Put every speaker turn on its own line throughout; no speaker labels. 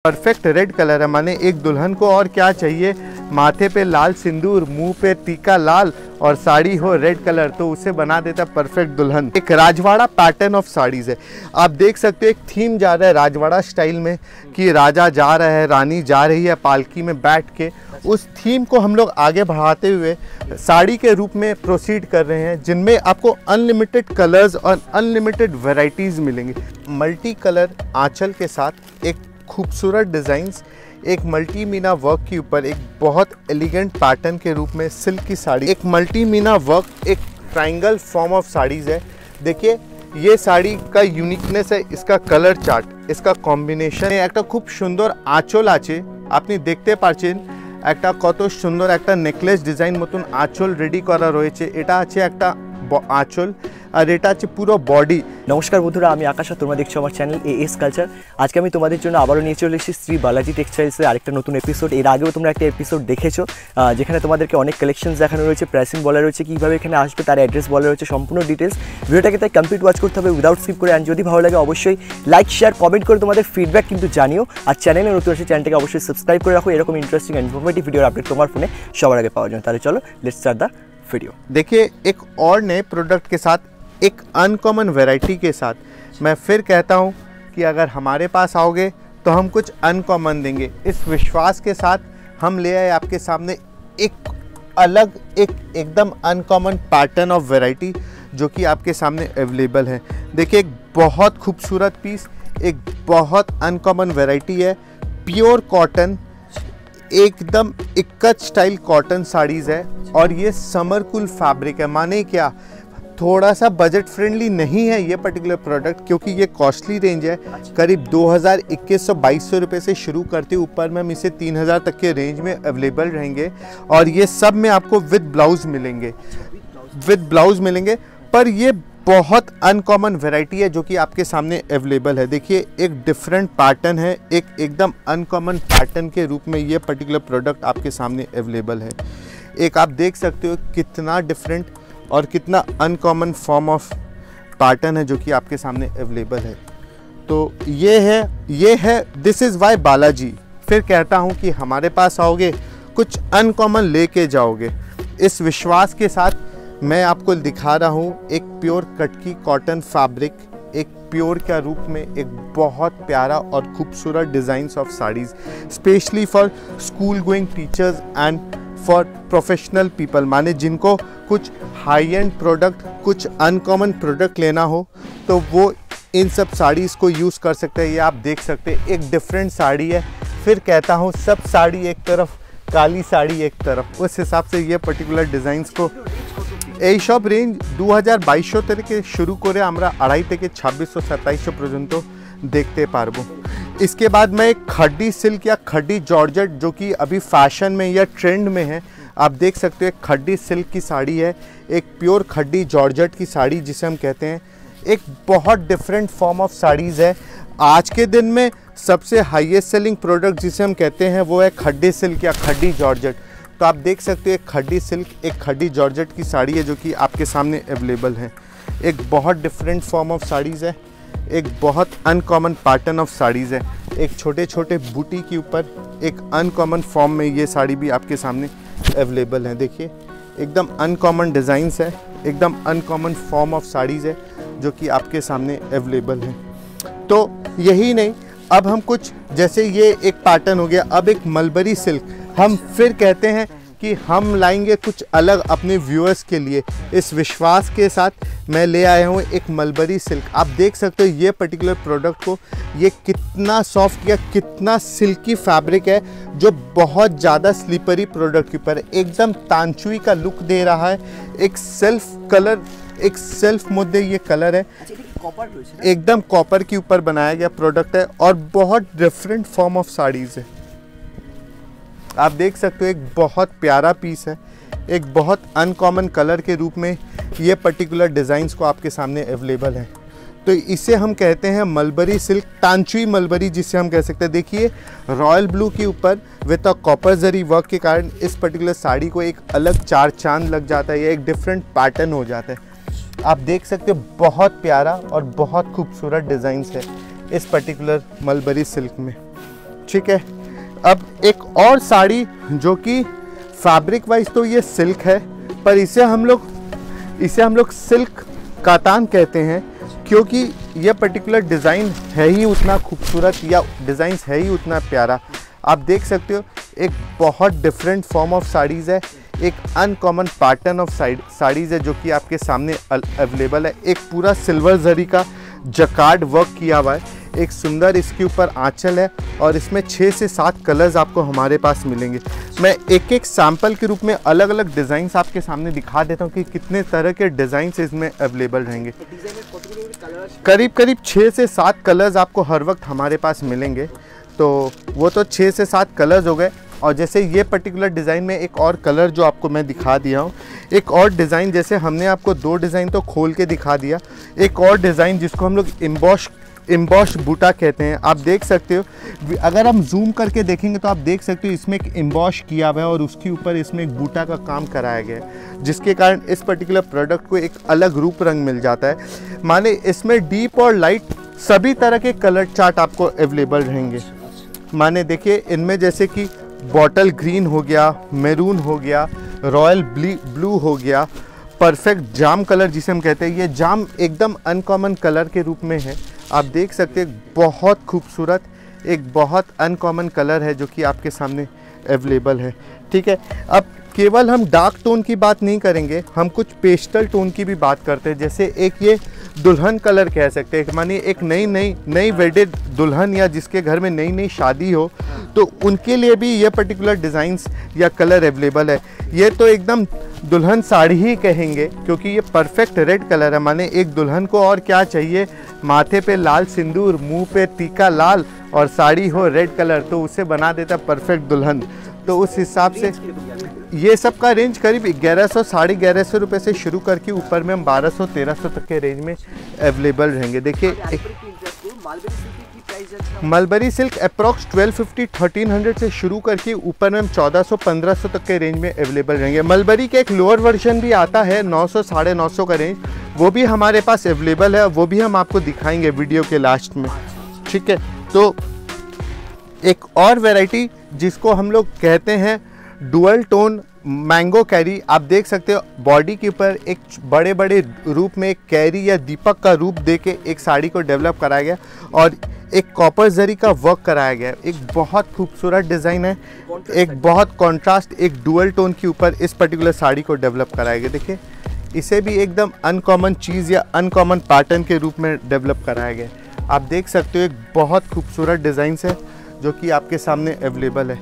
Perfect red colour है, माने एक दुल्हन को और क्या चाहिए। माथे पे लाल सिंदूर, मुंह पे टीका लाल और साड़ी हो रेड कलर, तो उसे बना देता परफेक्ट दुल्हन। एक राजवाड़ा पैटर्न ऑफ साड़ीज़ है। आप देख सकते हो एक थीम जा रहा है राजवाड़ा स्टाइल में कि राजा जा रहा है, रानी जा रही है पालकी में बैठ के। उस थीम को हम लोग आगे बढ़ाते हुए साड़ी के रूप में प्रोसीड कर रहे हैं, जिनमें आपको अनलिमिटेड कलर्स और अनलिमिटेड वैरायटीज़ मिलेंगी। मल्टी कलर आंचल के साथ एक खूबसूरत डिज़ाइंस, एक मल्टी मीना वर्क के ऊपर एक बहुत एलिगेंट पैटर्न के रूप में सिल्क की साड़ी। एक मल्टी मीना वर्क, एक ट्रायंगल फॉर्म ऑफ साड़ीज़ है। देखिए ये साड़ी का यूनिकनेस है इसका कलर चार्ट, इसका कॉम्बिनेशन। একটা খুব সুন্দর আঁচল আছে, আপনি দেখতে পাচ্ছেন একটা কত সুন্দর একটা নেকলেস ডিজাইন মতন আঁচল রেডি করা রয়েছে। এটা আছে একটা আঁচল আর এটা আছে পুরো বডি।
নমস্কার বন্ধুরা, আমি আকাশ আর তোমরা দেখছো আমার চ্যানেল এএস কালচার। আজকে আমি তোমাদের জন্য আবারও নিয়ে চলে এসেছি শ্রী বালাজি টেক্সটাইলসের আরেকটা নতুন এপিসোড। এর আগেও তোমরা একটা এপিসোড দেখেছো যেখানে তোমাদেরকে অনেক কালেকশনস দেখানো রয়েছে, প্রাইসিং বলা রয়েছে, কীভাবে এখানে আসবে তার অ্যাড্রেস বলা রয়েছে, সম্পূর্ণ ডিটেলস। ভিডিওটাকে তাই কমপ্লিট ওয়াচ করতে হবে উইদাউট স্কিপ করে। আর যদি ভালো লাগে অবশ্যই লাইক শেয়ার কমেন্ট করে তোমাদের ফিডব্যাক কিন্তু জানিও। আর চ্যানেলে নতুন আসে চ্যানেলটাকে অবশ্যই সাবস্ক্রাইব করে রাখো এরকম ইন্টারেস্টিং অ্যান্ড ইনফরমেটিভ ভিডিওর আপডেট তোমার ফোনে সবার আগে পাওয়ার জন্য। তাহলে চলো লেটস স্টার্ট দ্য वीडियो।
देखिए एक और नए प्रोडक्ट के साथ, एक अनकॉमन वैरायटी के साथ मैं फिर कहता हूं कि अगर हमारे पास आओगे तो हम कुछ अनकॉमन देंगे। इस विश्वास के साथ हम ले आए आपके सामने एक अलग, एक एकदम अनकॉमन पैटर्न ऑफ वैरायटी जो कि आपके सामने अवेलेबल है। देखिए एक बहुत खूबसूरत पीस, एक बहुत अनकॉमन वैरायटी है। प्योर कॉटन, एकदम इक्कत स्टाइल कॉटन साड़ीज़ है और ये समर कूल फैब्रिक है। माने क्या, थोड़ा सा बजट फ्रेंडली नहीं है ये पर्टिकुलर प्रोडक्ट, क्योंकि ये कॉस्टली रेंज है। करीब 2100-2200 रुपये से शुरू करते ऊपर में हम इसे 3000 तक के रेंज में अवेलेबल रहेंगे। और ये सब में आपको विद ब्लाउज़ मिलेंगे, पर ये बहुत अनकॉमन वैरायटी है जो कि आपके सामने अवेलेबल है। देखिए एक डिफरेंट पैटर्न है, एक एकदम अनकॉमन पैटर्न के रूप में ये पर्टिकुलर प्रोडक्ट आपके सामने अवेलेबल है। एक आप देख सकते हो कितना डिफरेंट और कितना अनकॉमन फॉर्म ऑफ पैटर्न है जो कि आपके सामने अवेलेबल है। तो ये है दिस इज़ वाई बालाजी। फिर कहता हूँ कि हमारे पास आओगे कुछ अनकॉमन लेके जाओगे। इस विश्वास के साथ मैं आपको दिखा रहा हूँ एक प्योर कटकी कॉटन फैब्रिक, एक प्योर के रूप में एक बहुत प्यारा और खूबसूरत designs of saris, specially for school going teachers and for professional people. माने जिनको कुछ हाई एंड प्रोडक्ट, कुछ अनकॉमन प्रोडक्ट लेना हो तो वो इन सब साड़ीज़ को यूज़ कर सकते हैं। ये आप देख सकते हैं एक डिफरेंट साड़ी है। फिर कहता हूँ सब साड़ी एक तरफ, काली साड़ी एक तरफ, उस हिसाब से ये पर्टिकुलर डिज़ाइंस को এই সব রেঞ্জ 2200 থেকে শুরু করে আমরা 2.5 থেকে 2600-2700 পর্যন্ত দেখতে পারবো। इसके बाद मैं एक खड्डी सिल्क या खड्डी जॉर्जेट जो कि अभी फैशन में या ट्रेंड में है, आप देख सकते हो एक खड्डी सिल्क की साड़ी है, एक प्योर खड्डी जॉर्जेट की साड़ी जिसे हम कहते हैं। एक बहुत डिफरेंट फॉर्म ऑफ साड़ीज़ है। आज के दिन में सबसे हाईएस्ट सेलिंग प्रोडक्ट जिसे हम कहते हैं वो है खड्डी सिल्क या खड्डी जॉर्जेट। तो आप देख सकते हो एक खड्डी सिल्क, एक खड्डी जॉर्जेट की साड़ी है जो कि आपके सामने अवेलेबल है। एक बहुत डिफरेंट फॉर्म ऑफ साड़ीज़ है, एक बहुत अनकॉमन पैटर्न ऑफ साड़ीज़ है। एक छोटे छोटे बूटी के ऊपर एक अनकॉमन फॉर्म में ये साड़ी भी आपके सामने अवेलेबल है। देखिए एकदम अनकॉमन डिज़ाइंस है, एकदम अनकॉमन फॉर्म ऑफ साड़ीज़ है जो कि आपके सामने अवेलेबल है। तो यही नहीं, अब हम कुछ जैसे ये एक पैटर्न हो गया, अब एक मलबरी सिल्क हम फिर कहते हैं कि हम लाएंगे कुछ अलग अपने व्यूअर्स के लिए। इस विश्वास के साथ मैं ले आया हूँ एक मलबरी सिल्क। आप देख सकते हो ये पर्टिकुलर प्रोडक्ट को, ये कितना सॉफ्ट या कितना सिल्की फैब्रिक है जो बहुत ज़्यादा स्लीपरी प्रोडक्ट के ऊपर एकदम तांचुई का लुक दे रहा है। एक सेल्फ कलर, एक सेल्फ मुद्दे ये कलर है, एकदम कॉपर के ऊपर बनाया गया प्रोडक्ट है और बहुत डिफरेंट फॉर्म ऑफ साड़ीज़ है। आप देख सकते हो एक बहुत प्यारा पीस है, एक बहुत अनकॉमन कलर के रूप में ये पर्टिकुलर डिज़ाइंस को आपके सामने अवेलेबल है। तो इसे हम कहते हैं मलबरी सिल्क, तांचुई मलबरी जिसे हम कह सकते हैं। देखिए रॉयल ब्लू के ऊपर with a copper zari work के कारण इस पर्टिकुलर साड़ी को एक अलग चार चांद लग जाता है, ये एक डिफरेंट पैटर्न हो जाता है। आप देख सकते हो बहुत प्यारा और बहुत खूबसूरत डिज़ाइंस है इस पर्टिकुलर मलबरी सिल्क में। ठीक है। अब एक और साड़ी जो कि फैब्रिक वाइज तो ये सिल्क है, पर इसे हम लोग सिल्क कातान कहते हैं, क्योंकि यह पर्टिकुलर डिज़ाइन है ही उतना खूबसूरत या डिज़ाइन है ही उतना प्यारा। आप देख सकते हो एक बहुत डिफरेंट फॉर्म ऑफ साड़ीज़ है, एक अनकॉमन पैटर्न ऑफ साड़ीज़ है जो कि आपके सामने अवेलेबल है। एक पूरा सिल्वर जरी का जकार्ड वर्क किया हुआ है, एक सुंदर इसके ऊपर आंचल है और इसमें 6 से 7 कलर्स आपको हमारे पास मिलेंगे। मैं एक एक सैम्पल के रूप में अलग अलग डिज़ाइंस आपके सामने दिखा देता हूँ कि कितने तरह के डिज़ाइंस इसमें अवेलेबल रहेंगे। करीब 6 से 7 कलर्स आपको हर वक्त हमारे पास मिलेंगे। तो वो तो 6 से 7 कलर्स हो गए। और जैसे ये पर्टिकुलर डिज़ाइन में एक और कलर जो आपको मैं दिखा दिया हूँ, एक और डिज़ाइन, जैसे हमने आपको 2 डिज़ाइन तो खोल के दिखा दिया, एक और डिज़ाइन जिसको हम लोग इम्बॉश बूटा कहते हैं। आप देख सकते हो, अगर हम जूम करके देखेंगे तो आप देख सकते हो इसमें एक इम्बॉश किया हुआ है और उसके ऊपर इसमें एक बूटा का काम कराया गया है, जिसके कारण इस पर्टिकुलर प्रोडक्ट को एक अलग रूप रंग मिल जाता है। माने इसमें डीप और लाइट सभी तरह के कलर चार्ट आपको अवेलेबल रहेंगे। माने देखिए, इनमें जैसे कि बॉटल ग्रीन हो गया, मैरून हो गया, रॉयल ब्लू हो गया, परफेक्ट जाम कलर जिसे हम कहते हैं, ये जाम एकदम अनकॉमन कलर के रूप में है। आप देख सकते हैं बहुत खूबसूरत एक बहुत अनकॉमन कलर है जो कि आपके सामने अवेलेबल है। ठीक है, अब केवल हम डार्क टोन की बात नहीं करेंगे, हम कुछ पेस्टल टोन की भी बात करते हैं। जैसे एक ये दुल्हन कलर कह सकते हैं, मानिए एक नई वेडेड दुल्हन या जिसके घर में नई शादी हो, तो उनके लिए भी ये पर्टिकुलर डिज़ाइंस या कलर अवेलेबल है। ये तो एकदम दुल्हन साड़ी ही कहेंगे क्योंकि ये परफेक्ट रेड कलर है। माने एक दुल्हन को और क्या चाहिए, माथे पे लाल सिंदूर, मुंह पे टीका लाल और साड़ी हो रेड कलर, तो उसे बना देता परफेक्ट दुल्हन। तो उस हिसाब से ये सब का रेंज करीब 1100 साढ़े 1100 रुपये से शुरू करके ऊपर में हम 1200-1300 तक के रेंज में अवेलेबल रहेंगे। देखिए मलबरी सिल्क अप्रॉक्स 1250-1300 से शुरू करके ऊपर में हम 1400-1500 तक के रेंज में अवेलेबल रहेंगे। मलबरी के एक लोअर वर्जन भी आता है 900-950 का रेंज, वो भी हमारे पास अवेलेबल है, वो भी हम आपको दिखाएंगे वीडियो के लास्ट में। ठीक है, तो एक और वैरायटी जिसको हम लोग कहते हैं डुअल टोन मैंगो कैरी, आप देख सकते हो बॉडी के ऊपर एक बड़े बड़े रूप में एक कैरी या दीपक का रूप देके एक साड़ी को डेवलप कराया गया और एक कॉपर जरी का वर्क कराया गया। एक बहुत खूबसूरत डिज़ाइन है, एक बहुत कॉन्ट्रास्ट, एक डुअल टोन के ऊपर इस पर्टिकुलर साड़ी को डेवलप कराया गया। देखिए इसे भी एकदम अनकॉमन चीज़ या अनकॉमन पैटर्न के रूप में डेवलप कराया गया। आप देख सकते हो एक बहुत खूबसूरत डिज़ाइन है जो कि आपके सामने अवेलेबल है।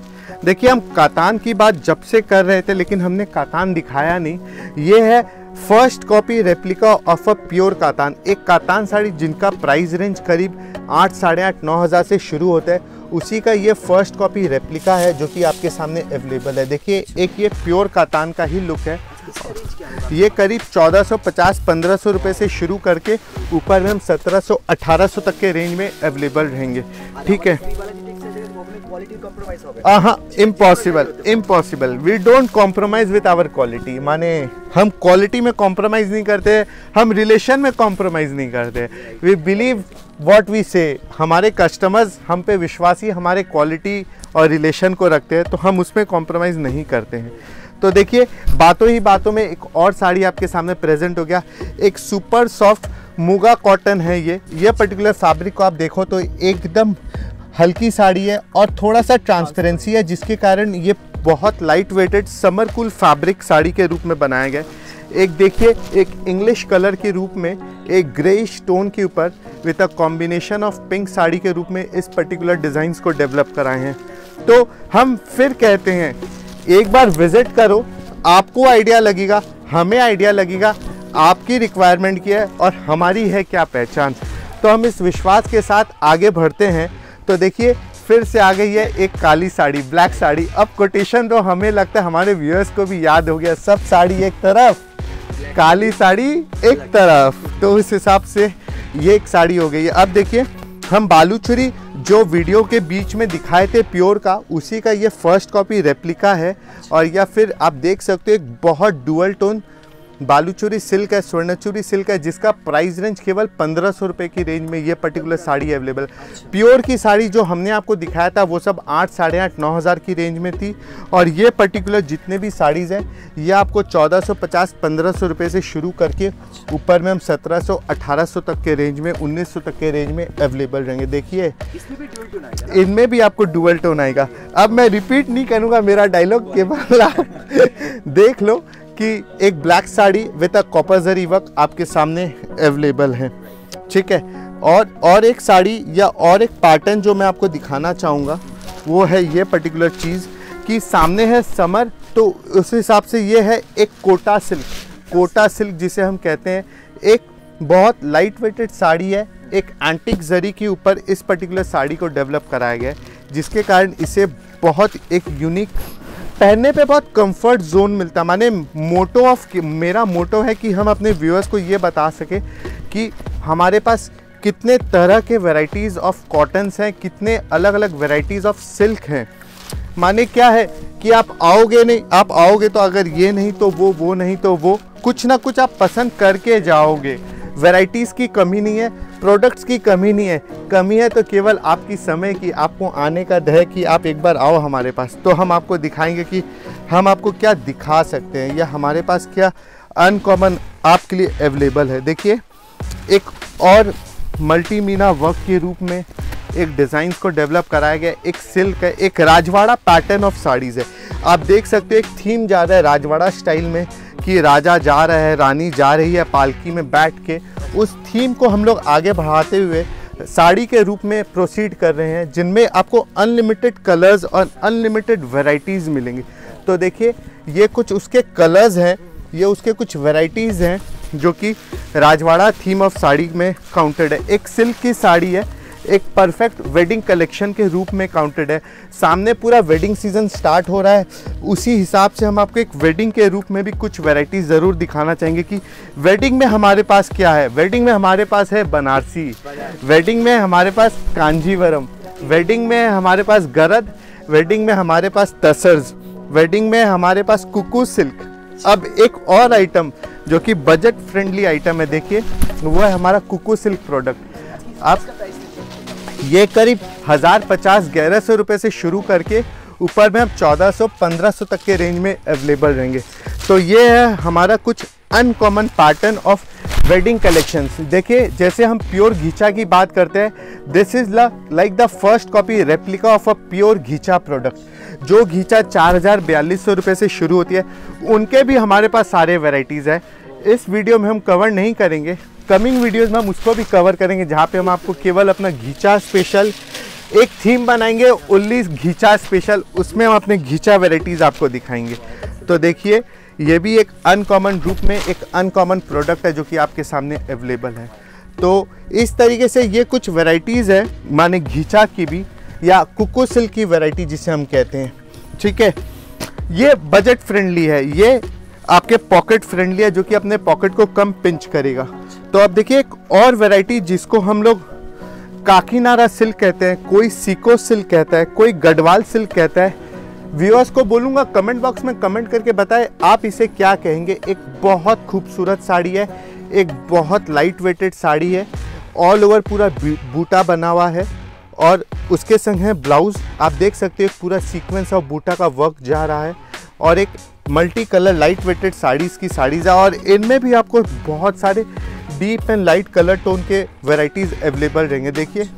देखिए हम कातान की बात जब से कर रहे थे लेकिन हमने कातान दिखाया नहीं। ये है first copy replica of a pure katan, एक कातान साड़ी जिनका प्राइस रेंज करीब 8, साढ़े 8, 9 हज़ार से शुरू होता है, उसी का ये फर्स्ट कॉपी रेप्लिका है जो कि आपके सामने अवेलेबल है। देखिए एक ये प्योर कातान का ही लुक है। ये करीब 1450-1500 रुपये से शुरू करके ऊपर में हम 1700-1800 तक के रेंज में अवेलेबल रहेंगे। ठीक है, हाँ, impossible, we don't compromise with our quality. माने हम क्वालिटी में कॉम्प्रोमाइज़ नहीं करते, हम रिलेशन में कॉम्प्रोमाइज़ नहीं करते। वी बिलीव व्हाट वी से। हमारे कस्टमर्स हम पे विश्वासी हमारे क्वालिटी और रिलेशन को रखते हैं, तो हम उसमें कॉम्प्रोमाइज़ नहीं करते हैं। तो देखिए बातों ही बातों में एक और साड़ी आपके सामने प्रेजेंट हो गया। एक सुपर सॉफ्ट मुगा कॉटन है ये पर्टिकुलर फैब्रिक को आप देखो तो एकदम हल्की साड़ी है और थोड़ा सा ट्रांसपेरेंसी है, जिसके कारण ये बहुत light weighted summer cool fabric sari के रूप में बनाया गया। एक देखिए एक इंग्लिश कलर के रूप में एक ग्रेइश टोन के ऊपर with a combination of pink sari के रूप में इस पर्टिकुलर डिज़ाइंस को डेवलप कराए हैं। तो हम फिर कहते हैं एक बार विजिट करो, आपको आइडिया लगेगा, हमें आइडिया लगेगा आपकी रिक्वायरमेंट की है और हमारी है क्या पहचान। तो हम इस विश्वास के साथ आगे बढ़ते हैं। तो देखिए फिर से आ गई है एक काली साड़ी, ब्लैक साड़ी। अब कोटेशन तो हमें लगता है हमारे व्यूअर्स को भी याद हो गया, सब साड़ी एक तरफ, काली साड़ी एक तरफ, तो उस हिसाब से ये एक साड़ी हो गई है। अब देखिए हम बालूचुरी जो वीडियो के बीच में दिखाए थे प्योर का, उसी का ये फर्स्ट कॉपी रेप्लिका है। और या फिर आप देख सकते हो एक बहुत डुअल टोन बालूचोरी सिल्क है, स्वर्णचूरी सिल्क है, जिसका प्राइस रेंज केवल 1500 रुपये की रेंज में ये पर्टिकुलर साड़ी अवेलेबल। प्योर की साड़ी जो हमने आपको दिखाया था वो सब 8, 8.5, 9,000 की रेंज में थी, और ये पर्टिकुलर जितने भी साड़ीज़ हैं ये आपको 1450, 1500 रुपये से शुरू करके ऊपर में हम 1700, 1800 तक के रेंज में, 1900 तक के रेंज में अवेलेबल रहेंगे। देखिए इनमें भी आपको डुअल टोन आएगा। अब मैं रिपीट नहीं करूँगा मेरा डायलॉग, केवल आप देख लो कि एक black sari with a copper zari work आपके सामने अवेलेबल है, ठीक है। और एक साड़ी या और एक पैटर्न जो मैं आपको दिखाना चाहूँगा वो है ये पर्टिकुलर चीज़ कि सामने है समर, तो उस हिसाब से ये है एक कोटा सिल्क। कोटा सिल्क जिसे हम कहते हैं, एक बहुत लाइट वेटेड साड़ी है, एक एंटिक जरी के ऊपर इस पर्टिकुलर साड़ी को डेवलप कराया गया है, जिसके कारण इसे बहुत एक यूनिक, पहनने पे बहुत कंफर्ट जोन मिलता है। माने मेरा मोटो है कि हम अपने व्यूअर्स को ये बता सके कि हमारे पास कितने तरह के वैरायटीज़ ऑफ कॉटन्स हैं, कितने अलग अलग वैरायटीज़ ऑफ सिल्क हैं। माने क्या है कि आप आओगे तो अगर ये नहीं तो वो नहीं तो वो, कुछ ना कुछ आप पसंद करके जाओगे। वैरायटीज़ की कमी नहीं है, प्रोडक्ट्स की कमी नहीं है, कमी है तो केवल आपकी समय की, आपको आने का है कि आप एक बार आओ हमारे पास, तो हम आपको दिखाएंगे कि हम आपको क्या दिखा सकते हैं या हमारे पास क्या अनकॉमन आपके लिए अवेलेबल है। देखिए एक और मल्टी मीना वर्क के रूप में एक डिज़ाइन को डेवलप कराया गया, एक सिल्क है, एक राजवाड़ा पैटर्न ऑफ साड़ीज़ है। आप देख सकते हो एक थीम जा रहा है राजवाड़ा स्टाइल में कि राजा जा रहा है, रानी जा रही है पालकी में बैठ के। उस थीम को हम लोग आगे बढ़ाते हुए साड़ी के रूप में प्रोसीड कर रहे हैं, जिनमें आपको अनलिमिटेड कलर्स और अनलिमिटेड वैरायटीज़ मिलेंगी। तो देखिए ये कुछ उसके कलर्स हैं, ये उसके कुछ वैरायटीज़ हैं जो कि राजवाड़ा थीम ऑफ साड़ी में काउंटेड है। एक सिल्क की साड़ी है, एक परफेक्ट वेडिंग कलेक्शन के रूप में काउंटेड है। सामने पूरा वेडिंग सीजन स्टार्ट हो रहा है, उसी हिसाब से हम आपको एक वेडिंग के रूप में भी कुछ वैरायटी ज़रूर दिखाना चाहेंगे कि वेडिंग में हमारे पास क्या है। वेडिंग में हमारे पास है बनारसी, वेडिंग में हमारे पास कांजीवरम, वेडिंग में हमारे पास गरद, वेडिंग में हमारे पास तसर्स, वेडिंग में हमारे पास कुकू सिल्क। अब एक और आइटम जो कि बजट फ्रेंडली आइटम है, देखिए वो है हमारा कुकू सिल्क प्रोडक्ट। आप ये करीब 1050, 1100 रुपये से शुरू करके ऊपर में हम 1400, 1500 तक के रेंज में अवेलेबल रहेंगे। तो ये है हमारा कुछ uncommon pattern of wedding collections. देखिए जैसे हम प्योर घीचा की बात करते हैं, this is like the first copy replica of a pure घीचा प्रोडक्ट। जो घीचा 4000-4200 रुपये से शुरू होती है, उनके भी हमारे पास सारे वेराइटीज़ है। इस वीडियो में हम कवर नहीं करेंगे, कमिंग वीडियोस में हम उसको भी कवर करेंगे, जहाँ पे हम आपको केवल अपना घीचा स्पेशल एक थीम बनाएंगे, उल्ली घीचा स्पेशल, उसमें हम अपने घीचा वेराइटीज़ आपको दिखाएंगे। तो देखिए ये भी एक अनकॉमन रूप में एक अनकॉमन प्रोडक्ट है जो कि आपके सामने अवेलेबल है। तो इस तरीके से ये कुछ वेराइटीज़ है, माने घीचा की भी या कुकू सिल्क की वैरायटी जिसे हम कहते हैं, ठीक है। ये बजट फ्रेंडली है, ये आपके पॉकेट फ्रेंडली है, जो कि अपने पॉकेट को कम पिंच करेगा। तो अब देखिए एक और वैरायटी जिसको हम लोग काकीनारा सिल्क कहते हैं, कोई सीको सिल्क कहता है, कोई गढ़वाल सिल्क कहता है। व्यूअर्स को बोलूँगा कमेंट बॉक्स में कमेंट करके बताएं आप इसे क्या कहेंगे। एक बहुत खूबसूरत साड़ी है, एक बहुत लाइट वेटेड साड़ी है, ऑल ओवर पूरा बूटा बना हुआ है और उसके संग है ब्लाउज़। आप देख सकते हो पूरा सीक्वेंस ऑफ बूटा का वर्क जा रहा है और एक multi colour light weighted saris की साड़ीज़ है, और इनमें भी आपको बहुत सारे deep and light colour tone के वैरायटीज़ अवेलेबल रहेंगे। देखिए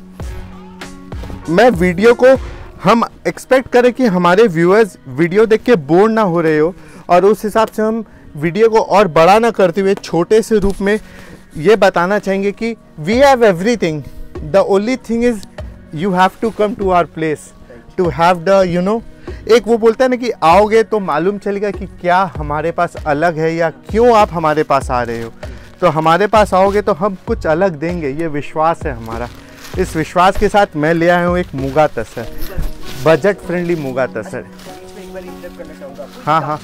मैं वीडियो को हम एक्सपेक्ट करें कि हमारे व्यूअर्स वीडियो देख के बोर ना हो रहे हो, और उस हिसाब से हम वीडियो को और बड़ा ना करते हुए छोटे से रूप में ये बताना चाहेंगे कि we have everything, the only thing is you have to come to our place to have the एक वो बोलता है ना कि आओगे तो मालूम चलेगा कि क्या हमारे पास अलग है या क्यों आप हमारे पास आ रहे हो। तो हमारे पास आओगे तो हम कुछ अलग देंगे, ये विश्वास है हमारा। इस विश्वास के साथ मैं ले आया हूँ एक मुगा तसर, बजट फ्रेंडली मुगा तसर।
मैं रिकैप करना चाहूँगा।
हाँ हाँ,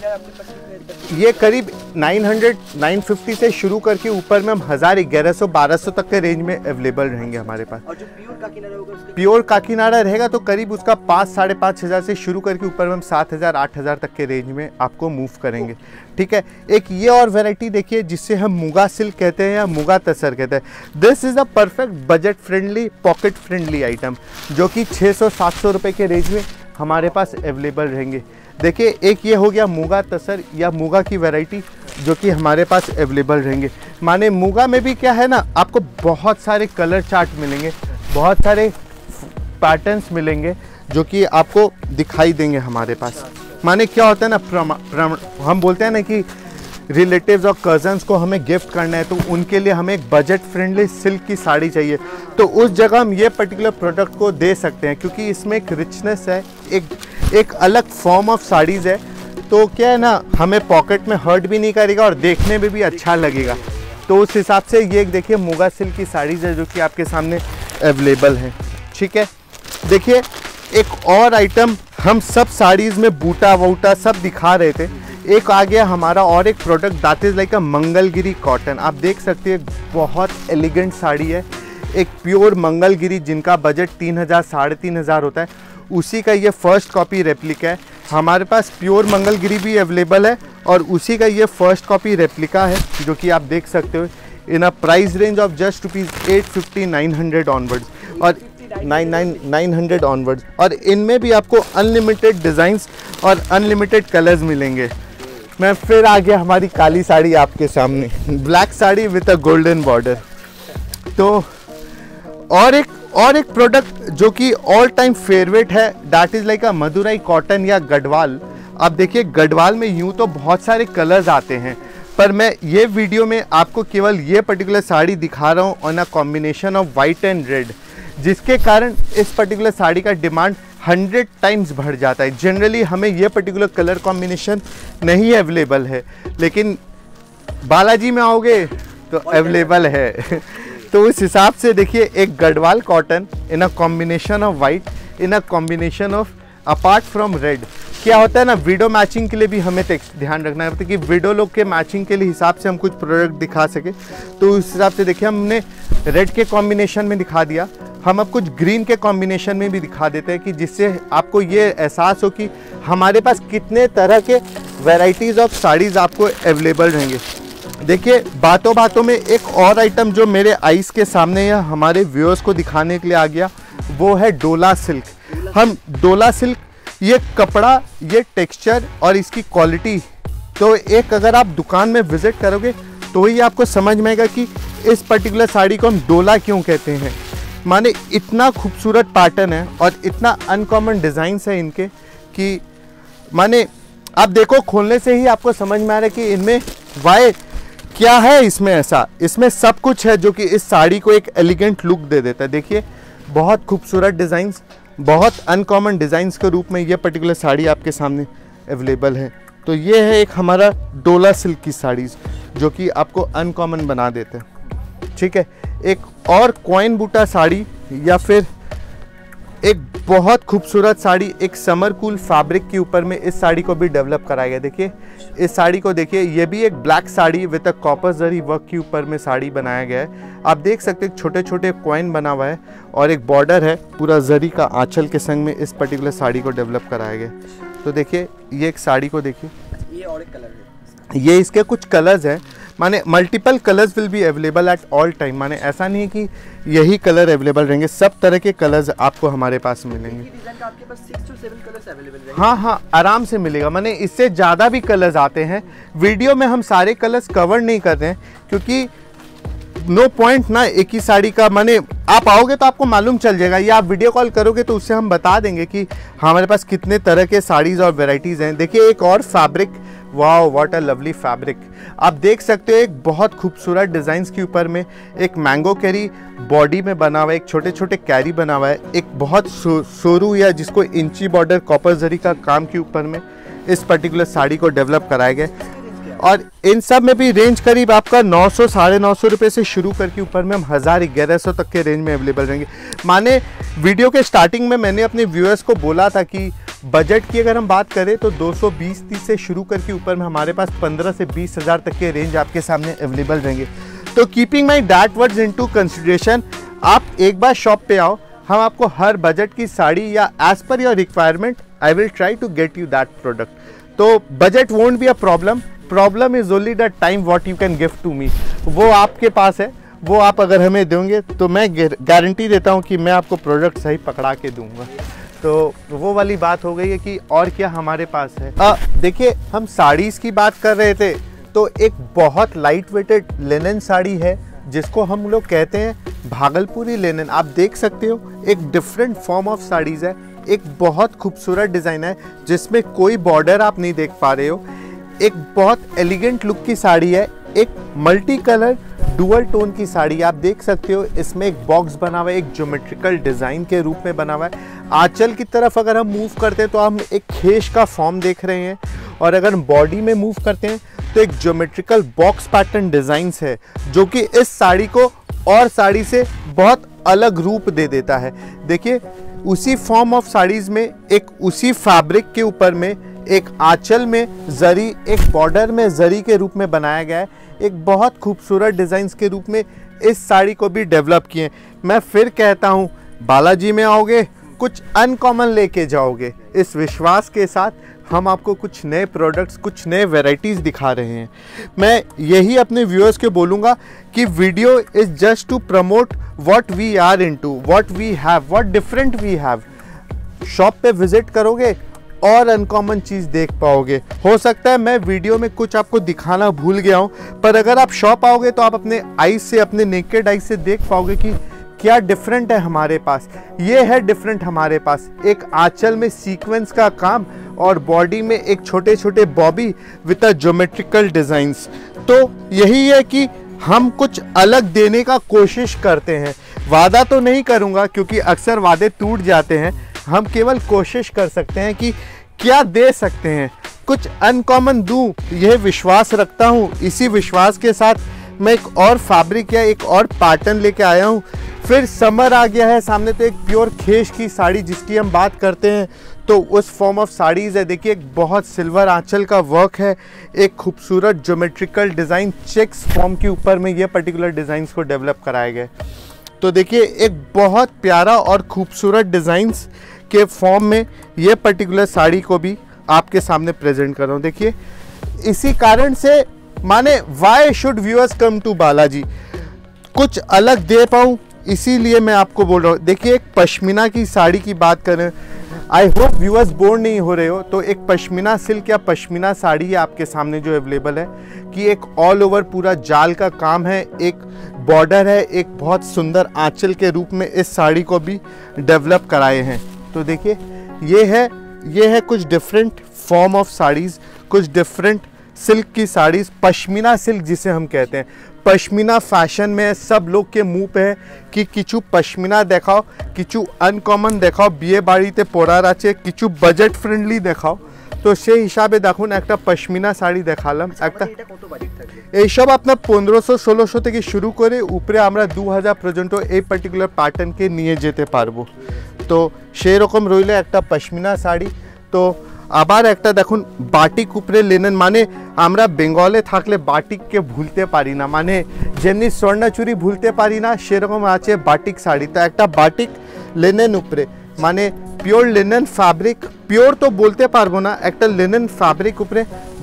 ये करीब 900-950 से शुरू करके ऊपर में हम 1000, 1100-1200 तक के रेंज में अवेलेबल रहेंगे हमारे पास।
और जो प्योर काकीनाडा होगा उसके
प्योर काकीनाडा रहेगा तो करीब उसका 5-5.5 हज़ार से शुरू करके ऊपर में हम 7,000-8,000 तक के रेंज में आपको मूव करेंगे। ठीक है, एक ये और वैरायटी देखिए जिससे हम मुगा सिल्क कहते हैं या मुगा तसर कहते हैं। This is a perfect budget friendly, pocket friendly item जो कि 600-700 रुपये के रेंज में हमारे पास अवेलेबल रहेंगे। देखिए, एक ये हो गया मुगा तसर या मुगा की वैरायटी जो कि हमारे पास अवेलेबल रहेंगे। माने मुगा में भी क्या है ना, आपको बहुत सारे कलर चार्ट मिलेंगे, बहुत सारे पैटर्न्स मिलेंगे जो कि आपको दिखाई देंगे हमारे पास। माने क्या होता है ना, हम बोलते हैं ना कि रिलेटिव्स और कज़न्स को हमें गिफ्ट करना है तो उनके लिए हमें एक बजट फ्रेंडली सिल्क की साड़ी चाहिए, तो उस जगह हम ये पर्टिकुलर प्रोडक्ट को दे सकते हैं क्योंकि इसमें एक रिचनेस है, एक अलग फॉर्म ऑफ साड़ीज़ है। तो क्या है ना, हमें पॉकेट में हर्ट भी नहीं करेगा और देखने में भी अच्छा लगेगा। तो उस हिसाब से ये देखिए मुगा सिल्क की साड़ीज़ है जो कि आपके सामने अवेलेबल है। ठीक है, देखिए एक और आइटम, हम सब साड़ीज़ में बूटा वूटा सब दिखा रहे थे, एक आ गया हमारा और एक product that is like a Mangalagiri cotton. आप देख सकते हैं बहुत एलिगेंट साड़ी है, एक प्योर मंगलगिरी जिनका बजट 3,000-3,500 होता है, उसी का ये फर्स्ट कॉपी रेप्लिका है। हमारे पास प्योर मंगलगिरी भी अवेलेबल है और उसी का ये फर्स्ट कॉपी रेप्लिका है जो कि आप देख सकते हो in a price range of just ₹850-900 onwards और 900 ऑनवर्ड्स। और इनमें भी आपको अनलिमिटेड डिज़ाइंस और अनलिमिटेड कलर्स मिलेंगे। मैं फिर आ गया हमारी काली साड़ी आपके सामने, black sari with a golden border. तो और एक प्रोडक्ट जो कि ऑल टाइम फेवरेट है that is like a Madurai cotton या गढ़वाल। अब देखिए गढ़वाल में यूँ तो बहुत सारे कलर्स आते हैं, पर मैं ये वीडियो में आपको केवल ये पर्टिकुलर साड़ी दिखा रहा हूँ on a combination of white and red, जिसके कारण इस पर्टिकुलर साड़ी का डिमांड 100 टाइम्स बढ़ जाता है। जनरली हमें ये पर्टिकुलर कलर कॉम्बिनेशन नहीं अवेलेबल है, लेकिन बालाजी में आओगे तो अवेलेबल है। तो उस हिसाब से देखिए एक Garhwal cotton in a combination of white, in a combination of apart from red. क्या होता है ना, विडो मैचिंग के लिए भी हमें ध्यान रखना है कि विडो लोग के मैचिंग के लिए हिसाब से हम कुछ प्रोडक्ट दिखा सके। तो उस हिसाब से देखिए हमने रेड के कॉम्बिनेशन में दिखा दिया, हम अब कुछ ग्रीन के कॉम्बिनेशन में भी दिखा देते हैं कि जिससे आपको ये एहसास हो कि हमारे पास कितने तरह के वैराइटीज़ ऑफ साड़ीज़ आपको अवेलेबल रहेंगे। देखिए बातों बातों में एक और आइटम जो मेरे आइज़ के सामने या हमारे व्यूअर्स को दिखाने के लिए आ गया वो है डोला सिल्क। हम डोला सिल्क, ये कपड़ा, ये टेक्सचर और इसकी क्वालिटी, तो एक अगर आप दुकान में विज़िट करोगे तो ही आपको समझ में आएगा कि इस पर्टिकुलर साड़ी को हम डोला क्यों कहते हैं। माने इतना खूबसूरत पैटर्न है और इतना अनकॉमन डिज़ाइंस है इनके कि माने आप देखो खोलने से ही आपको समझ में आ रहा है कि इनमें वाई क्या है, इसमें ऐसा, इसमें सब कुछ है जो कि इस साड़ी को एक एलिगेंट लुक दे देता है। देखिए बहुत खूबसूरत डिज़ाइंस, बहुत अनकॉमन डिज़ाइंस के रूप में ये पर्टिकुलर साड़ी आपके सामने अवेलेबल है। तो ये है एक हमारा डोला सिल्क की साड़ीज़ जो कि आपको अनकॉमन बना देते हैं। ठीक है, एक और कॉइन बूटा साड़ी या फिर एक बहुत खूबसूरत साड़ी, एक समर कूल फैब्रिक के ऊपर में इस साड़ी को भी डेवलप कराया गया। देखिए इस साड़ी को देखिए, ये भी एक black sari with a copper zari work के ऊपर में साड़ी बनाया गया है। आप देख सकते हैं छोटे छोटे कॉइन बना हुआ है और एक बॉर्डर है पूरा जरी का आंचल के संग में इस पर्टिकुलर साड़ी को डेवलप कराया गया। तो देखिए ये एक साड़ी को देखिए,
ये और एक कलर है,
ये इसके कुछ कलर्स हैं, माने multiple colours will be available at all time. माने ऐसा नहीं है कि यही कलर अवेलेबल रहेंगे, सब तरह के कलर्स आपको हमारे पास मिलेंगे।
डिजाइन का आपके पास 6 to 7 कलर्स अवेलेबल रहेंगे।
हाँ हाँ, आराम से मिलेगा। माने इससे ज़्यादा भी कलर्स आते हैं। वीडियो में हम सारे कलर्स कवर नहीं कर रहे हैं क्योंकि नो पॉइंट ना एक ही साड़ी का। माने आप आओगे तो आपको मालूम चल जाएगा, या आप वीडियो कॉल करोगे तो उससे हम बता देंगे कि हमारे पास कितने तरह के साड़ीज़ और वेराइटीज़ हैं। देखिए एक और fabric, wow what a lovely fabric. आप देख सकते हो एक बहुत खूबसूरत डिज़ाइंस के ऊपर में एक मैंगो कैरी बॉडी में बना हुआ है, एक छोटे छोटे कैरी बना हुआ है, एक बहुत सोरू या जिसको इंची बॉर्डर कॉपर जरी का काम के ऊपर में इस पर्टिकुलर साड़ी को डेवलप कराया गया। और इन सब में भी रेंज करीब आपका 900 साढ़े 900 रुपये से शुरू करके ऊपर में हम 1000-1100 तक के रेंज में अवेलेबल रहेंगे। माने वीडियो के स्टार्टिंग में मैंने अपने व्यूअर्स को बोला था कि बजट की अगर हम बात करें तो 220-30 से शुरू करके ऊपर में हमारे पास 15 से 20 हज़ार तक के रेंज आपके सामने अवेलेबल रहेंगे। तो keeping my that words into consideration, आप एक बार शॉप पे आओ, हम आपको हर बजट की साड़ी या as per your requirement I will try to get you that product. तो budget won't be a problem is only the time what you can give to me. वो आपके पास है, वो आप अगर हमें दोगे तो मैं गारंटी देता हूँ कि मैं आपको प्रोडक्ट सही पकड़ा के दूंगा। तो वो वाली बात हो गई है कि और क्या हमारे पास है। देखिए, हम साड़ीज़ की बात कर रहे थे, तो एक बहुत लाइट वेटेड लिनन साड़ी है जिसको हम लोग कहते हैं भागलपुरी लिनन। आप देख सकते हो एक डिफरेंट फॉर्म ऑफ साड़ीज़ है, एक बहुत खूबसूरत डिज़ाइन है जिसमें कोई बॉर्डर आप नहीं देख पा रहे हो, एक बहुत एलिगेंट लुक की साड़ी है, एक मल्टी कलर डुअल टोन की साड़ी आप देख सकते हो। इसमें एक बॉक्स बना हुआ है, एक ज्योमेट्रिकल डिज़ाइन के रूप में बना हुआ है। आंचल की तरफ अगर हम मूव करते हैं तो हम एक खेश का फॉर्म देख रहे हैं, और अगर हम बॉडी में मूव करते हैं तो एक ज्योमेट्रिकल बॉक्स पैटर्न डिज़ाइंस है जो कि इस साड़ी को और साड़ी से बहुत अलग रूप दे देता है। देखिए, उसी फॉर्म ऑफ साड़ीज़ में एक उसी फैब्रिक के ऊपर में एक आंचल में जरी, एक बॉर्डर में जरी के रूप में बनाया गया है, एक बहुत खूबसूरत डिज़ाइंस के रूप में इस साड़ी को भी डेवलप किए। मैं फिर कहता हूँ, बालाजी में आओगे कुछ अनकॉमन लेके जाओगे। इस विश्वास के साथ हम आपको कुछ नए प्रोडक्ट्स, कुछ नए वैरायटीज़ दिखा रहे हैं। मैं यही अपने व्यूअर्स को बोलूँगा कि video is just to promote what we are into, what we have, what different we have. Shop पे विजिट करोगे और अनकॉमन चीज़ देख पाओगे। हो सकता है मैं वीडियो में कुछ आपको दिखाना भूल गया हूँ, पर अगर आप शॉप आओगे तो आप अपने आईज से, अपने नेकेड आईज से देख पाओगे कि क्या डिफरेंट है हमारे पास। ये है डिफरेंट हमारे पास, एक आंचल में सीक्वेंस का काम और बॉडी में एक छोटे छोटे Bobby with a geometrical designs. तो यही है कि हम कुछ अलग देने का कोशिश करते हैं। वादा तो नहीं करूँगा क्योंकि अक्सर वादे टूट जाते हैं, हम केवल कोशिश कर सकते हैं कि क्या दे सकते हैं, कुछ अनकॉमन दूं, यह विश्वास रखता हूं। इसी विश्वास के साथ मैं एक और फैब्रिक या एक और पैटर्न लेके आया हूं। फिर समर आ गया है सामने, तो एक प्योर खेश की साड़ी जिसकी हम बात करते हैं तो उस फॉर्म ऑफ साड़ीज़ है। देखिए, एक बहुत सिल्वर आंचल का वर्क है, एक खूबसूरत ज्योमेट्रिकल डिज़ाइन चेक्स फॉर्म के ऊपर में ये पर्टिकुलर डिज़ाइंस को डेवलप कराए गए। तो देखिए, एक बहुत प्यारा और खूबसूरत डिज़ाइंस के फॉर्म में ये पर्टिकुलर साड़ी को भी आपके सामने प्रेजेंट कर रहा हूँ। देखिए, इसी कारण से माने why should viewers come to Balaji, कुछ अलग दे पाऊँ इसीलिए मैं आपको बोल रहा हूँ। देखिए, एक पश्मीना की साड़ी की बात करें, आई होप व्यूअर्स बोर नहीं हो रहे हो, तो एक पश्मीना सिल्क या पश्मीना साड़ी है आपके सामने जो अवेलेबल है कि एक ऑल ओवर पूरा जाल का काम है, एक बॉर्डर है, एक बहुत सुंदर आंचल के रूप में इस साड़ी को भी डेवलप कराए हैं। तो देखिए, ये है कुछ डिफरेंट फॉर्म ऑफ साड़ीज़, कुछ डिफरेंट सिल्क की साड़ीज़, पश्मीना सिल्क जिसे हम कहते हैं। पश्मीना फैशन में सब लोग के मुंह पे है कि किचू पश्मीना देखाओ, किचू अनकॉमन देखाओ, বিয়ে বাড়িতে পরার আছে, কিছু বাজেট ফ্রেন্ডলি দেখাও। তো সেই হিসাবে দেখুন একটা পশমিনা শাড়ি দেখালাম, একটা এইসব আপনার 1500-1600 থেকে শুরু করে উপরে আমরা 2000 পর্যন্ত এই পার্টিকুলার প্যাটার্নকে নিয়ে যেতে পারবো। তো সেই রকম রইলে একটা পশমিনা শাড়ি। তো আবার একটা দেখুন বাটিক উপরে লিনেন, মানে আমরা বেঙ্গলে থাকলে বাটিককে ভুলতে পারি না, মানে যেমনি স্বর্ণচুরি ভুলতে পারি না সেরকম আছে বাটিক শাড়ি। তো একটা বাটিক লিনেন উপরে, মানে পিওর লিনেন ফ্যাব্রিক, পিওর তো বলতে পারবো না, একটা লিনেন ফ্যাব্রিক উপরে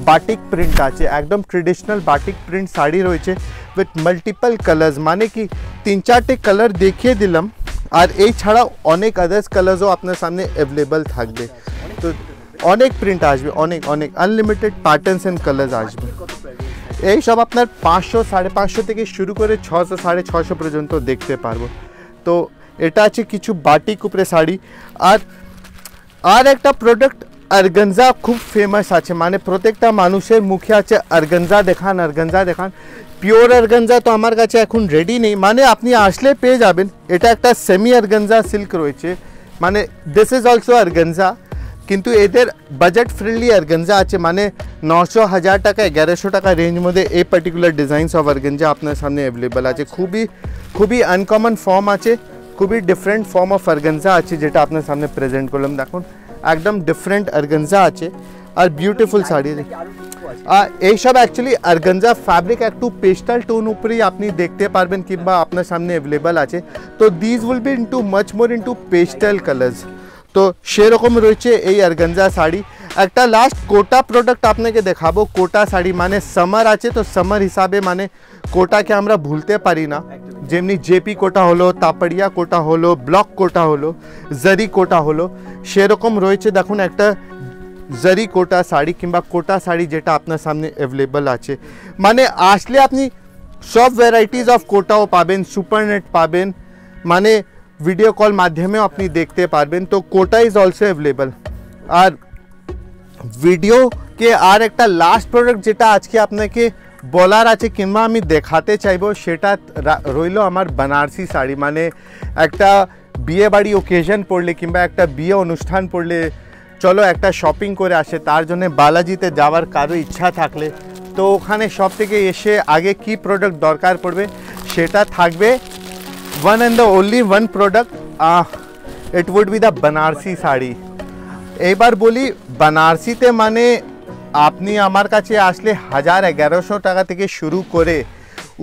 বাটিক প্রিন্ট আছে, একদম ট্রেডিশনাল বাটিক প্রিন্ট শাড়ি রয়েছে উইথ মাল্টিপল কালার্স, মানে কি 3-4টে কালার দেখিয়ে দিলাম, আর এই ছাড়াও অনেক আদার্স কালার্সও আপনার সামনে অ্যাভেলেবল থাকবে। তো অনেক প্রিন্ট আসবে, অনেক আনলিমিটেড প্যাটার্নস অ্যান্ড কালার্স আসবে। এই সব আপনার 500-550 থেকে শুরু করে 600-650 পর্যন্ত দেখতে পারবো। তো এটা আছে কিছু বাটিক উপরে শাড়ি। আর একটা প্রোডাক্ট অর্গানজা খুব ফেমাস আছে, মানে প্রত্যেকটা মানুষের মুখে আছে অর্গানজা দেখান, অর্গানজা দেখান। পিওর অর্গানজা তো আমার কাছে এখন রেডি নেই, মানে আপনি আসলে পেয়ে যাবেন। এটা একটা সেমি অর্গানজা সিল্ক রয়েছে, মানে দিস ইজ অলসো অর্গানজা, কিন্তু এদের বাজেট ফ্রেন্ডলি অর্গানজা আছে, মানে 900-1000 টাকা 1100 টাকা রেঞ্জ মধ্যে এই পার্টিকুলার ডিজাইনস অফ অর্গানজা আপনার সামনে অ্যাভেলেবল আছে। খুবই আনকমন ফর্ম আছে, খুবই ডিফারেন্ট ফর্ম অফ অর্গানজা আছে যেটা আপনার সামনে প্রেজেন্ট করলাম। দেখুন একদম ডিফারেন্ট অর্গানজা আছে আর বিউটিফুল শাড়ি এই সব অ্যাকচুয়ালি অর্গানজা ফ্যাব্রিক একটু পেস্টাল টোন উপরেই আপনি দেখতে পারবেন কিংবা আপনার সামনে অ্যাভেলেবল আছে। তো this will be into much more into pastel colours. তো সেরকম রয়েছে এই অর্গানজা শাড়ি। একটা লাস্ট কোটা প্রোডাক্ট আপনাকে দেখাবো। কোটা শাড়ি মানে সামার আছে, তো সামার হিসাবে মানে কোটাকে আমরা ভুলতে পারি না। যেমনি জেপি কোটা হলো, তাপড়িয়া কোটা হলো, ব্লক কোটা হলো, জারি কোটা হলো, সেরকম রয়েছে দেখুন একটা জারি কোটা শাড়ি কিংবা কোটা শাড়ি যেটা আপনার সামনে অ্যাভেলেবল আছে। মানে আসলে আপনি সব ভ্যারাইটিজ অফ কোটাও পাবেন, সুপারনেট পাবেন, মানে ভিডিও কল মাধ্যমেও আপনি দেখতে পারবেন। তো কোটা ইজ অলসো অ্যাভেলেবল। আর ভিডিও কে আর একটা লাস্ট প্রোডাক্ট যেটা আজকে আপনাকে বলার আছে কিংবা আমি দেখাতে চাইবো সেটা রইল আমার বেনারসি শাড়ি। মানে একটা বিয়ে বাড়ি ওকেশন পড়লে কিংবা একটা বিয়ে অনুষ্ঠান পড়লে চলো একটা শপিং করে আসে, তার জন্য বালাজিতে যাওয়ার কারো ইচ্ছা থাকলে তো ওখানে সব থেকে এসে আগে কি প্রোডাক্ট দরকার পড়বে সেটা থাকবে one and the only one product, it would be the Banarasi sari. এবার বলি বেনারসিতে মানে আপনি আমার কাছে আসলে 1000-1100 টাকা থেকে শুরু করে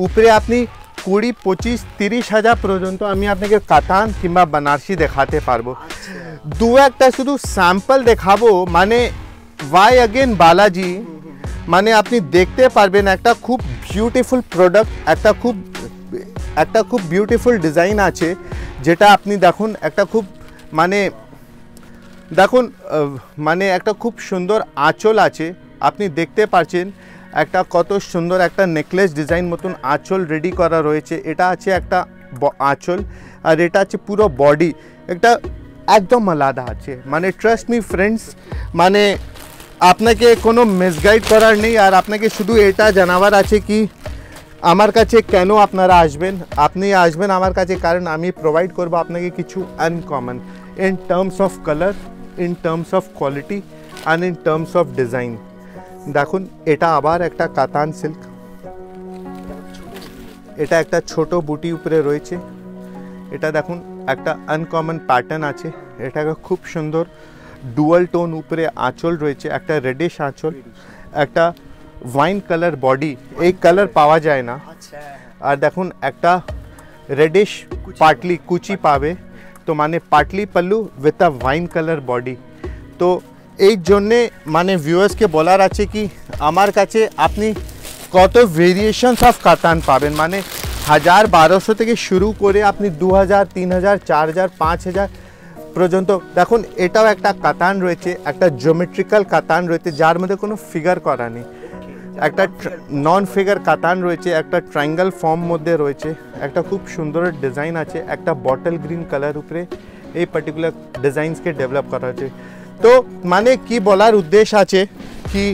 উপরে আপনি 20-25-30 হাজার পর্যন্ত আমি আপনাকে কাতান কিংবা বেনারসি দেখাতে পারবো। দু একটা শুধু স্যাম্পল দেখাবো। মানে ওয়াই অগেন বালাজি, মানে আপনি দেখতে পারবেন একটা খুব বিউটিফুল প্রোডাক্ট, একটা খুব বিউটিফুল ডিজাইন আছে যেটা আপনি দেখুন একটা খুব দেখুন মানে একটা খুব সুন্দর আঁচল আছে, আপনি দেখতে পাচ্ছেন একটা কত সুন্দর একটা নেকলেস ডিজাইন মতন আঁচল রেডি করা রয়েছে। এটা আছে একটা আঁচল আর এটা আছে পুরো বডি একটা একদম আলাদা আছে। মানে ট্রাস্ট মি ফ্রেন্ডস, মানে আপনাকে কোনো মিসগাইড করার নেই আর আপনাকে শুধু এটা জানাবার আছে কি আমার কাছে কেন আপনারা আসবেন। আপনি আসবেন আমার কাছে কারণ আমি প্রোভাইড করব আপনাকে কিছু uncommon in terms of colour, in terms of quality and in terms of design. দেখুন এটা আবার একটা কাতান সিল্ক, এটা একটা ছোট বুটি উপরে রয়েছে। এটা দেখুন একটা আনকমন প্যাটার্ন আছে, এটা খুব সুন্দর ডুয়াল টোন উপরে আঁচল রয়েছে, একটা রেডিশ আঁচল, একটা ওয়াইন কালার বডি, এই কালার পাওয়া যায় না। আর দেখুন একটা রেডিশ পাটলি কুচি পাবে, তো মানে Patli pallu with a wine colour body. তো এই জন্যে মানে ভিউয়ার্সকে বলার আছে কি আমার কাছে আপনি কত ভেরিয়েশনস অফ কাতান পাবেন। মানে 1000-1200 থেকে শুরু করে আপনি 2000, 3000, 4000, 5000 পর্যন্ত। দেখুন এটাও একটা কাতান রয়েছে, একটা জিওমেট্রিক্যাল কাতান রয়েছে যার মধ্যে কোনো ফিগার করা নেই, একটা নন ফিগার কাতান রয়েছে, একটা ট্রায়াঙ্গেল ফর্ম মধ্যে রয়েছে, একটা খুব সুন্দর ডিজাইন আছে, একটা বটল গ্রিন কালার উপরে এই পার্টিকুলার ডিজাইনসকে ডেভেলপ করা হয়েছে। তো মানে কি বলার উদ্দেশ্য আছে কি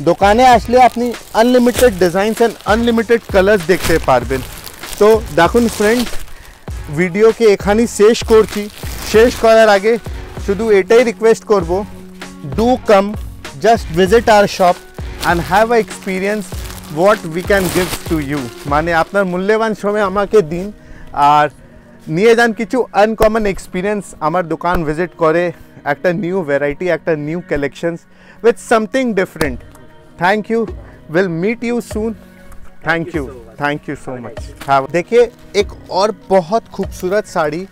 দোকানে আসলে আপনি unlimited designs and unlimited colours দেখতে পারবেন। তো দেখুন ফ্রেন্ড ভিডিওকে এখানেই শেষ করছি। শেষ করার আগে শুধু এটাই রিকোয়েস্ট করব, do come just visit our shop and have a experience what we can give to you. মানে আপনার মূল্যবান সময় আমাকে দিন আর নিয়ে যান কিছু আনকমন এক্সপিরিয়েন্স আমার দোকান ভিজিট করে, একটা নিউ ভ্যারাইটি, একটা new collections with something different. Thank you, will meet you soon. Thank you so much. देखिए एक और बहुत खूबसूरत साड़ी,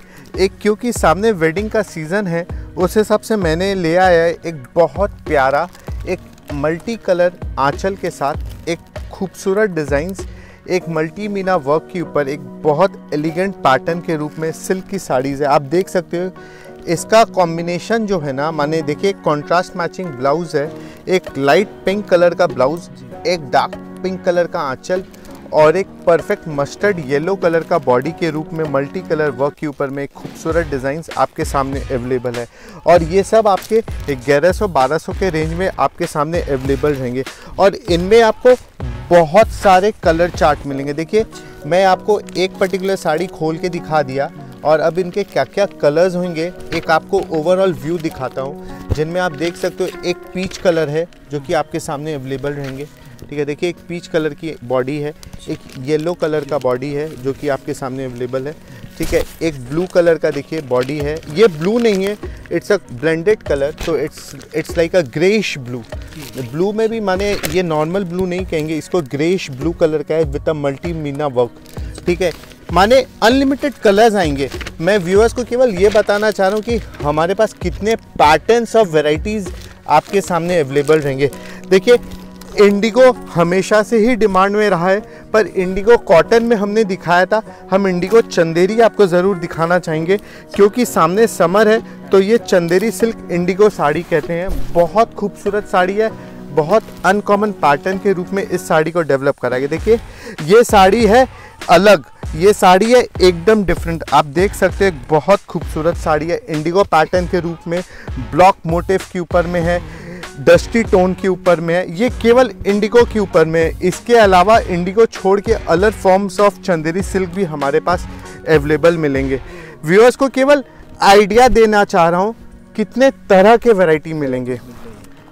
एक क्योंकि सामने वेडिंग का सीज़न है उस हिसाब से मैंने ले आया है एक बहुत प्यारा एक मल्टी कलर आंचल के साथ एक खूबसूरत डिज़ाइंस, एक मल्टी मीना वर्क के ऊपर एक बहुत एलिगेंट पैटर्न के रूप में सिल्क की साड़ीज़ है। आप देख सकते हो इसका कॉम्बिनेशन जो है ना, माने देखिए कॉन्ट्रास्ट मैचिंग ब्लाउज़ है, एक लाइट पिंक कलर का ब्लाउज़, एक डार्क पिंक कलर का आंचल और एक परफेक्ट मस्टर्ड येलो कलर का बॉडी के रूप में मल्टी कलर वर्क के ऊपर में खूबसूरत डिज़ाइंस आपके सामने अवेलेबल है। और ये सब आपके 1100-1200 के रेंज में आपके सामने अवेलेबल रहेंगे और इनमें आपको बहुत सारे कलर चार्ट मिलेंगे। देखिए मैं आपको एक पर्टिकुलर साड़ी खोल के दिखा दिया और अब इनके क्या क्या कलर्स होंगे एक आपको ओवरऑल व्यू दिखाता हूँ, जिनमें आप देख सकते हो एक पीच कलर है जो कि आपके सामने अवेलेबल रहेंगे। ठीक है, देखिए एक पीच कलर की बॉडी है, एक येलो कलर का बॉडी है जो कि आपके सामने अवेलेबल है, ठीक है। एक ब्लू कलर का देखिए बॉडी है, ये ब्लू नहीं है, इट्स अ ब्लेंडेड कलर, तो it's like a greyish blue. Blue में भी माने ये नॉर्मल ब्लू नहीं कहेंगे, इसको ग्रेइश ब्लू कलर का है with a multi Meena work, ठीक है। माने अनलिमिटेड कलर्स आएंगे। मैं व्यूअर्स को केवल ये बताना चाह रहा हूँ कि हमारे पास कितने पैटर्न्स ऑफ वेराइटीज़ आपके सामने अवेलेबल रहेंगे। देखिए इंडिगो हमेशा से ही डिमांड में रहा है, पर इंडिगो कॉटन में हमने दिखाया था, हम इंडिगो चंदेरी आपको ज़रूर दिखाना चाहेंगे क्योंकि सामने समर है, तो ये चंदेरी सिल्क इंडिगो साड़ी कहते हैं। बहुत खूबसूरत साड़ी है, बहुत अनकॉमन पैटर्न के रूप में इस साड़ी को डेवलप करा गया। देखिए ये साड़ी है अलग, ये साड़ी है एकदम डिफरेंट, आप देख सकते हैं बहुत खूबसूरत साड़ी है, इंडिगो पैटर्न के रूप में, ब्लॉक मोटिव के ऊपर में है, डस्टी टोन के ऊपर में है, ये केवल इंडिगो के ऊपर में है। इसके अलावा इंडिगो छोड़ के other forms of Chanderi silk भी हमारे पास अवेलेबल मिलेंगे। व्यूअर्स को केवल आइडिया देना चाह रहा हूँ कितने तरह के वैरायटी मिलेंगे।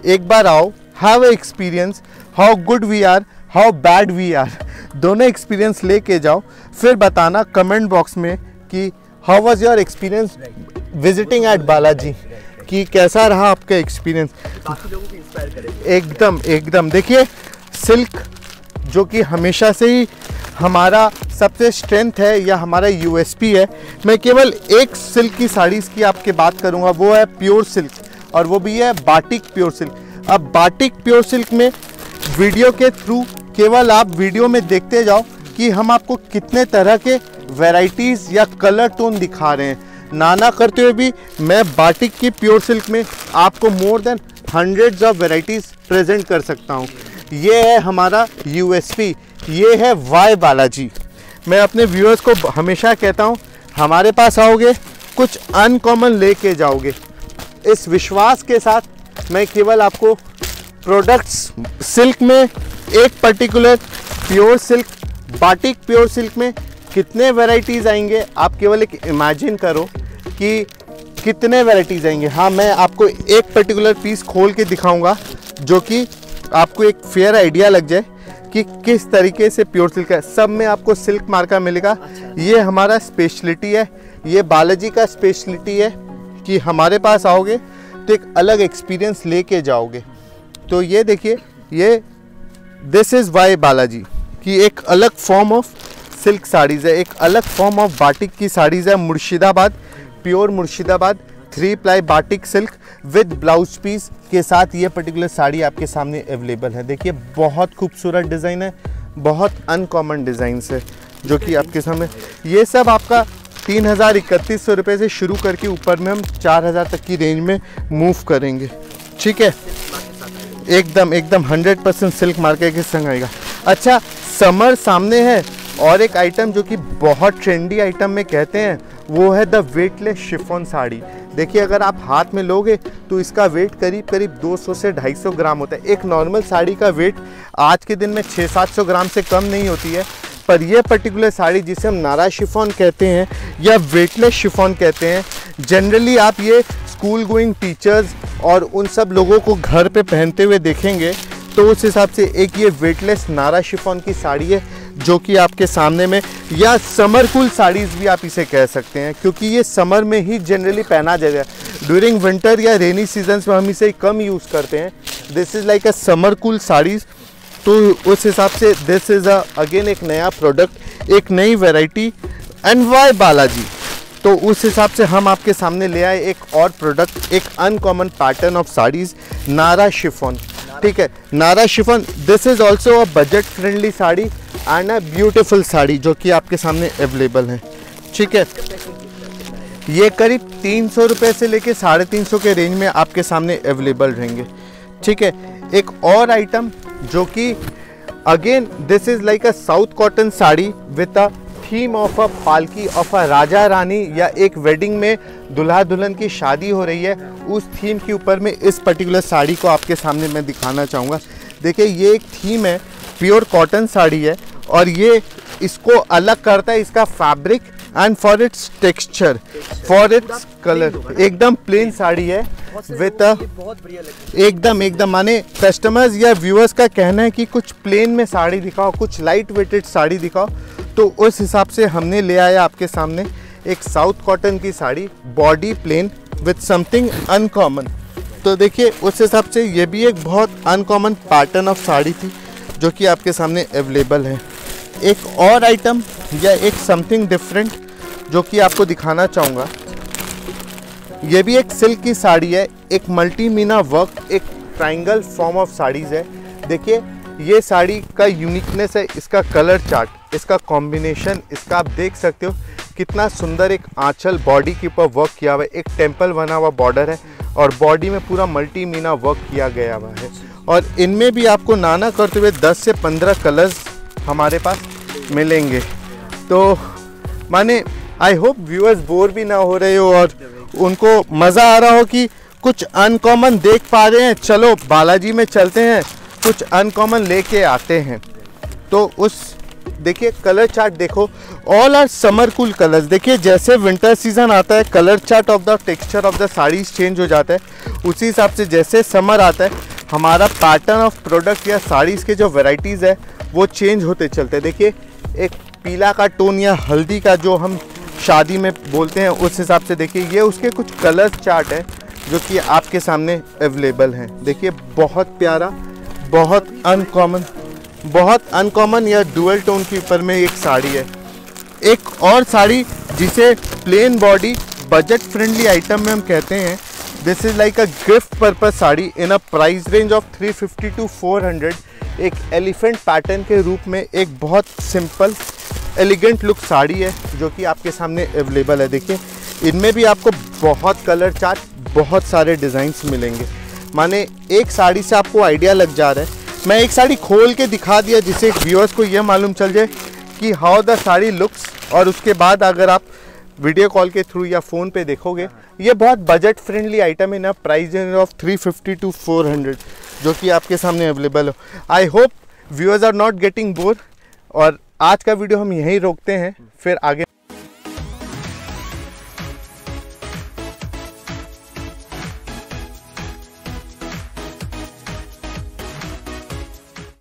एक बार आओ, have a experience, how good we are, how bad we are, दोनों एक्सपीरियंस लेके जाओ, फिर बताना कमेंट बॉक्स में कि how was your experience visiting at Balaji, कि कैसा रहा आपका एक्सपीरियंस।
काफी लोगों को इंस्पायर करेगा।
एकदम देखिए सिल्क जो कि हमेशा से ही हमारा सबसे स्ट्रेंथ है या हमारा यूएसपी है। मैं केवल एक सिल्क की साड़ीज़ की आपके बात करूंगा, वो है प्योर सिल्क, और वो भी है बाटिक प्योर सिल्क। अब बाटिक प्योर सिल्क में वीडियो के थ्रू केवल आप वीडियो में देखते जाओ कि हम आपको कितने तरह के वैरायटीज़ या कलर टोन दिखा रहे हैं। नाना करते हुए भी मैं बाटिक की प्योर सिल्क में आपको more than hundreds of varieties present कर सकता हूँ। ये है हमारा यूएसपी, ये है वाई बालाजी। मैं अपने व्यूअर्स को हमेशा कहता हूँ हमारे पास आओगे कुछ अनकॉमन लेके जाओगे। इस विश्वास के साथ मैं केवल आपको प्रोडक्ट्स सिल्क में एक particular pure silk, batik pure silk में कितने वैरायटीज़ आएंगे, आप केवल एक इमेजिन करो कि कितने वैरायटीज़ आएंगे। हाँ, मैं आपको एक पर्टिकुलर पीस खोल के दिखाऊंगा जो कि आपको एक फेयर आइडिया लग जाए कि किस तरीके से प्योर सिल्क है। सब में आपको सिल्क मार्का मिलेगा। ये हमारा स्पेशलिटी है, ये बालाजी का स्पेशलिटी है कि हमारे पास आओगे तो एक अलग एक्सपीरियंस लेके जाओगे। तो ये देखिए, ये दिस इज़ वाई बालाजी की एक अलग फॉर्म ऑफ सिल्क साड़ीज़ है, एक अलग फॉर्म ऑफ बाटिक की साड़ीज़ है। Murshidabad, pure Murshidabad 3 ply batik silk with blouse piece के साथ ये पर्टिकुलर साड़ी आपके सामने अवेलेबल है। देखिए बहुत खूबसूरत डिज़ाइन है, बहुत अनकॉमन डिज़ाइन है जो कि आपके सामने। ये सब आपका 3,031 रुपये से शुरू करके ऊपर में हम 4,000 तक की रेंज में मूव करेंगे, ठीक है। एकदम 100% सिल्क मार्केट के संग आएगा। अच्छा, समर सामने है और एक आइटम जो कि बहुत ट्रेंडी आइटम में कहते हैं वो है द वेटलेस शिफॉन साड़ी। देखिए अगर आप हाथ में लोगे तो इसका वेट करीब 200 से 250 ग्राम होता है। एक नॉर्मल साड़ी का वेट आज के दिन में 600-700 ग्राम से कम नहीं होती है, पर यह पर्टिकुलर साड़ी जिसे हम नारा शिफॉन कहते हैं या वेटलेस शिफॉन कहते हैं, जनरली आप ये स्कूल गोइंग टीचर्स और उन सब लोगों को घर पे पहनते हुए देखेंगे, तो उस हिसाब से एक ये वेटलेस नारा शिफॉन की साड़ी है जो कि आपके सामने में, या समर कूल साड़ीज़ भी आप इसे कह सकते हैं क्योंकि ये समर में ही जनरली पहना जाएगा। ड्यूरिंग विंटर या रेनी सीजन्स में हम इसे कम यूज़ करते हैं। This is like a summer cool saris, तो उस हिसाब से दिस इज़ अगेन एक नया प्रोडक्ट, एक नई वैरायटी एंड वाई बालाजी। तो उस हिसाब से हम आपके सामने ले आए एक और प्रोडक्ट, एक अनकॉमन पैटर्न ऑफ साड़ीज़, नारा शिफॉन, ठीक है। नारा chiffon, this is also a budget friendly sari and a beautiful sari जो कि आपके सामने अवेलेबल है, ठीक है। ये करीब 300 रुपये से लेके 350 के रेंज में आपके सामने अवेलेबल रहेंगे, ठीक है। एक और आइटम जो कि again this is like a south cotton sari with a theme of a पालकी ऑफ अ राजा रानी, या एक वेडिंग में दुल्हा दुल्हन की शादी हो रही है, उस थीम के ऊपर में इस पर्टिकुलर साड़ी को आपके सामने मैं दिखाना चाहूँगा। देखिए ये एक थीम है, प्योर कॉटन साड़ी है और ये इसको अलग करता है इसका fabric and for its texture, for its colour. एकदम प्लेन साड़ी है विद एकदम माने कस्टमर्स या व्यूअर्स का कहना है कि कुछ प्लेन में साड़ी दिखाओ, कुछ लाइट वेटेड साड़ी दिखाओ, तो उस हिसाब से हमने ले आया आपके सामने एक साउथ कॉटन की sari, body plain with something uncommon. तो देखिए उस हिसाब से ये भी एक बहुत अनकॉमन पैटर्न ऑफ साड़ी थी जो कि आपके सामने अवेलेबल है। एक और आइटम या एक समथिंग डिफरेंट जो कि आपको दिखाना चाहूँगा, ये भी एक सिल्क की साड़ी है, एक मल्टी मीना वर्क, एक ट्रायंगल फॉर्म ऑफ साड़ीज़ है। देखिए ये साड़ी का यूनिकनेस है इसका कलर चार्ट, इसका कॉम्बिनेशन, इसका आप देख सकते हो कितना सुंदर एक आंचल बॉडी के ऊपर वर्क किया हुआ है, एक टेम्पल बना हुआ बॉर्डर है और बॉडी में पूरा मल्टी मीना वर्क किया गया हुआ है। और इनमें भी आपको नाना करते हुए 10 से 15 कलर्स हमारे पास मिलेंगे। तो माने आई होप व्यूअर्स बोर भी ना हो रहे हो और उनको मज़ा आ रहा हो कि कुछ अनकॉमन देख पा रहे हैं, चलो बालाजी में चलते हैं, कुछ अनकॉमन लेके आते हैं। तो उस देखिए कलर चार्ट देखो, all are summer cool colours. देखिए जैसे विंटर सीजन आता है colour chart of the texture of the saris change हो जाता है, उसी हिसाब से जैसे समर आता है हमारा पैटर्न ऑफ प्रोडक्ट या साड़ीज़ के जो वेराइटीज़ है वो चेंज होते चलते हैं। देखिए एक पीला का टोन या हल्दी का जो हम शादी में बोलते हैं, उस हिसाब से देखिए ये उसके कुछ कलर चार्ट है जो कि आपके सामने अवेलेबल हैं। देखिए बहुत प्यारा, बहुत अनकॉमन या डुअल टोन के ऊपर में एक साड़ी है। एक और साड़ी जिसे plain body budget friendly item में हम कहते हैं, this is like a gift purpose sari in a price range of 350 to 400। एक एलिफेंट पैटर्न के रूप में एक बहुत सिंपल एलिगेंट लुक साड़ी है जो कि आपके सामने अवेलेबल है। देखिए इनमें भी आपको बहुत कलर चार्ट, बहुत सारे डिज़ाइंस मिलेंगे। माने एक साड़ी से आपको आइडिया लग जा रहा है, मैं एक साड़ी खोल के दिखा दिया जिससे व्यूअर्स को यह मालूम चल जाए कि हाउ द साड़ी लुक्स, और उसके बाद अगर आप वीडियो कॉल के थ्रू या फ़ोन पे देखोगे, ये बहुत बजट फ्रेंडली आइटम है ना, प्राइस रेंज ऑफ 350 to 400 जो कि आपके सामने अवेलेबल हो। I hope viewers are not getting bore, और आज का वीडियो हम यहीं रोकते हैं, फिर आगे